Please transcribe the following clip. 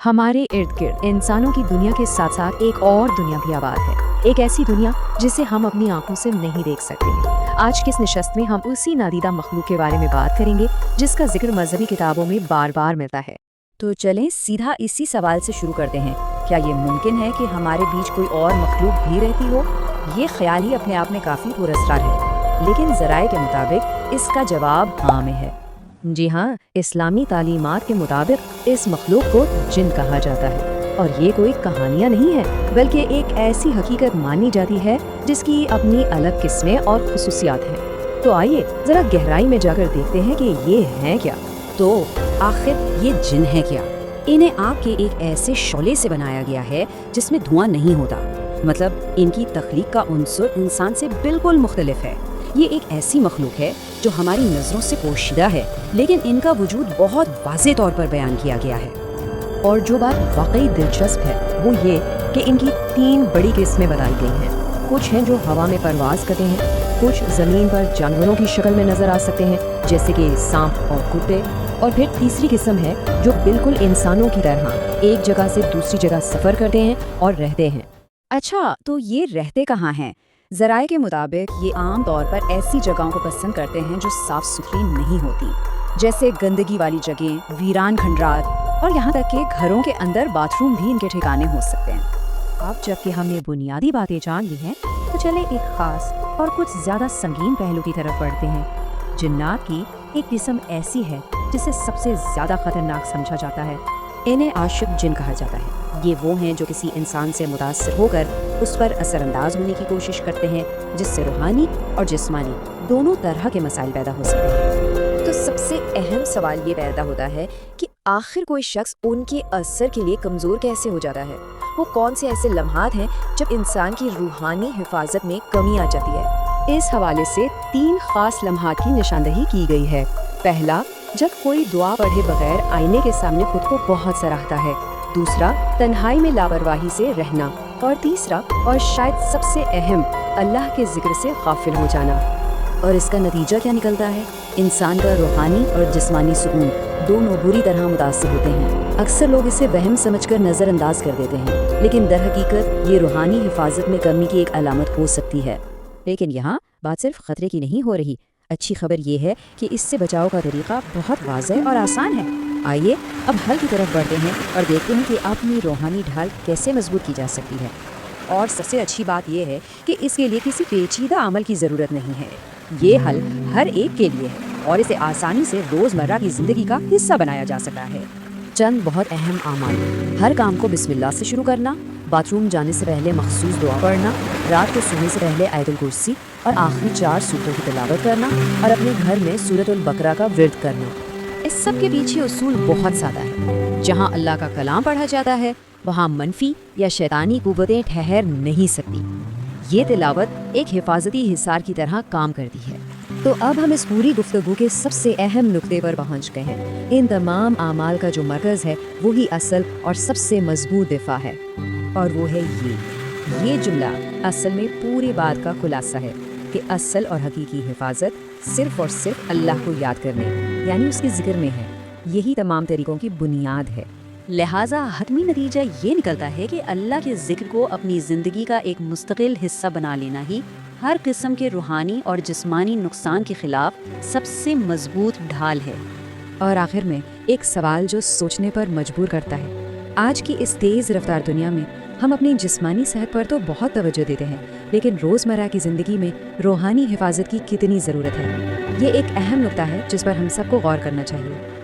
हमारे इर्द गिर्द इंसानों की दुनिया के साथ साथ एक और दुनिया भी आबाद है, एक ऐसी दुनिया जिसे हम अपनी आंखों से नहीं देख सकते। आज की इस नशस्त में हम उसी नादीदा मखलूक के बारे में बात करेंगे जिसका जिक्र मजहबी किताबों में बार बार मिलता है। तो चलें सीधा इसी सवाल से शुरू करते हैं, क्या ये मुमकिन है कि हमारे बीच कोई और मखलूक भी रहती हो? ये ख्याल ही अपने आप में काफ़ी पुरस्कार है, लेकिन ज़राए के मुताबिक इसका जवाब हाँ में है। जी हाँ, इस्लामी तालीमात के मुताबिक इस मखलूक को जिन कहा जाता है, और ये कोई कहानियाँ नहीं है बल्कि एक ऐसी हकीकत मानी जाती है जिसकी अपनी अलग किस्में और खुसूसियात हैं। तो आइए ज़रा गहराई में जाकर देखते हैं कि ये हैं क्या। तो आखिर ये जिन है क्या? इन्हें आग के एक ऐसे शोले से बनाया गया है जिसमें धुआं नहीं होता, मतलब इनकी तख्लीक का उन्सुर इंसान से बिल्कुल मुख्तलिफ है। ये एक ऐसी मखलूक है जो हमारी नज़रों से पोशीदा है, लेकिन इनका वजूद बहुत वाज़े तौर पर बयान किया गया है। और जो बात वाकई दिलचस्प है वो ये कि इनकी 3 बड़ी किस्में बताई गई हैं। कुछ हैं जो हवा में परवाज़ करते हैं, कुछ ज़मीन पर जानवरों की शक्ल में नज़र आ सकते हैं जैसे कि सांप और कुत्ते, और फिर तीसरी किस्म है जो बिल्कुल इंसानों की तरह एक जगह से दूसरी जगह सफ़र करते हैं और रहते हैं। अच्छा, तो ये रहते कहाँ हैं? ज़राए के मुताबिक ये आम तौर पर ऐसी जगहों को पसंद करते हैं जो साफ़ सुथरी नहीं होती, जैसे गंदगी वाली जगह, वीरान खंडरात, और यहाँ तक कि घरों के अंदर बाथरूम भी इनके ठिकाने हो सकते हैं। अब जबकि हमने बुनियादी बातें जान ली हैं, तो चले एक ख़ास और कुछ ज़्यादा संगीन पहलू की तरफ बढ़ते हैं। जिन्नात की एक किस्म ऐसी है जिसे सबसे ज़्यादा ख़तरनाक समझा जाता है। इन्हें आशिक जिन कहा जाता है। ये वो हैं जो किसी इंसान से मुतासर होकर उस पर असरअंदाज होने की कोशिश करते हैं, जिससे रूहानी और जिस्मानी दोनों तरह के मसाइल पैदा हो सकते हैं। तो सबसे अहम सवाल ये पैदा होता है कि आखिर कोई शख्स उनके असर के लिए कमज़ोर कैसे हो जाता है? वो कौन से ऐसे लम्हात हैं जब इंसान की रूहानी हिफाजत में कमी आ जाती है? इस हवाले से 3 ख़ास लम्हात की निशानदही की गई है। पहला, जब कोई दुआ पढ़े बगैर आईने के सामने खुद को बहुत सराहता है। दूसरा, तन्हाई में लापरवाही से रहना। और तीसरा और शायद सबसे अहम, अल्लाह के जिक्र से गाफिल हो जाना। और इसका नतीजा क्या निकलता है? इंसान का रूहानी और जिस्मानी सुकून दोनों बुरी तरह मुतासर होते हैं। अक्सर लोग इसे वहम समझकर नज़रअंदाज कर देते हैं, लेकिन दर हकीकत ये रूहानी हिफाजत में कमी की एक अलामत हो सकती है। लेकिन यहाँ बात सिर्फ खतरे की नहीं हो रही। अच्छी खबर ये है कि इससे बचाव का तरीका बहुत वाज़ेह और आसान है। आइए अब हल की तरफ बढ़ते हैं और देखते हैं कि अपनी रूहानी ढाल कैसे मजबूत की जा सकती है। और सबसे अच्छी बात यह है कि इसके लिए किसी पेचीदा अमल की ज़रूरत नहीं है। ये हल हर एक के लिए है और इसे आसानी से रोज़मर्रा की ज़िंदगी का हिस्सा बनाया जा सकता है। चंद बहुत अहम अमाल: हर काम को बिस्मिल्लाह से शुरू करना, बाथरूम जाने से पहले मखसूस दुआ पढ़ना, रात को सोने से पहले आयतुल कुर्सी और आखिरी 4 सूरतों की तिलावत करना, और अपने घर में सूरतुल बकरा का विर्द करना। इस सब के पीछे उसूल बहुत सादा है। जहाँ अल्लाह का कलाम पढ़ा जाता है वहाँ मनफी या शैतानी कुव्वतें ठहर नहीं सकती। ये तिलावत एक हिफाजती हिसार की तरह काम करती है। तो अब हम इस पूरी गुफ्तगू के सबसे अहम नुक्ते पर पहुँच गए हैं। इन तमाम आमाल का जो मरकज़ है वही असल और सबसे मजबूत दिफा है, और वो है ये जुमला असल में पूरी बात का खुलासा है कि असल और हकीकी हिफाजत सिर्फ और सिर्फ अल्लाह को याद करने यानी उसके जिक्र में है। यही तमाम तरीकों की बुनियाद है। लिहाजा हतमी नतीजा ये निकलता है कि अल्लाह के जिक्र को अपनी ज़िंदगी का एक मुस्तकिल हिस्सा बना लेना ही हर किस्म के रूहानी और जिस्मानी नुकसान के खिलाफ सबसे मजबूत ढाल है। और आखिर में एक सवाल जो सोचने पर मजबूर करता है। आज की इस तेज़ रफ्तार दुनिया में हम अपनी जिस्मानी सेहत पर तो बहुत तवज्जो देते हैं, लेकिन रोज़मर्रा की ज़िंदगी में रूहानी हिफाजत की कितनी ज़रूरत है? ये एक अहम नुक्ता है जिस पर हम सबको गौर करना चाहिए।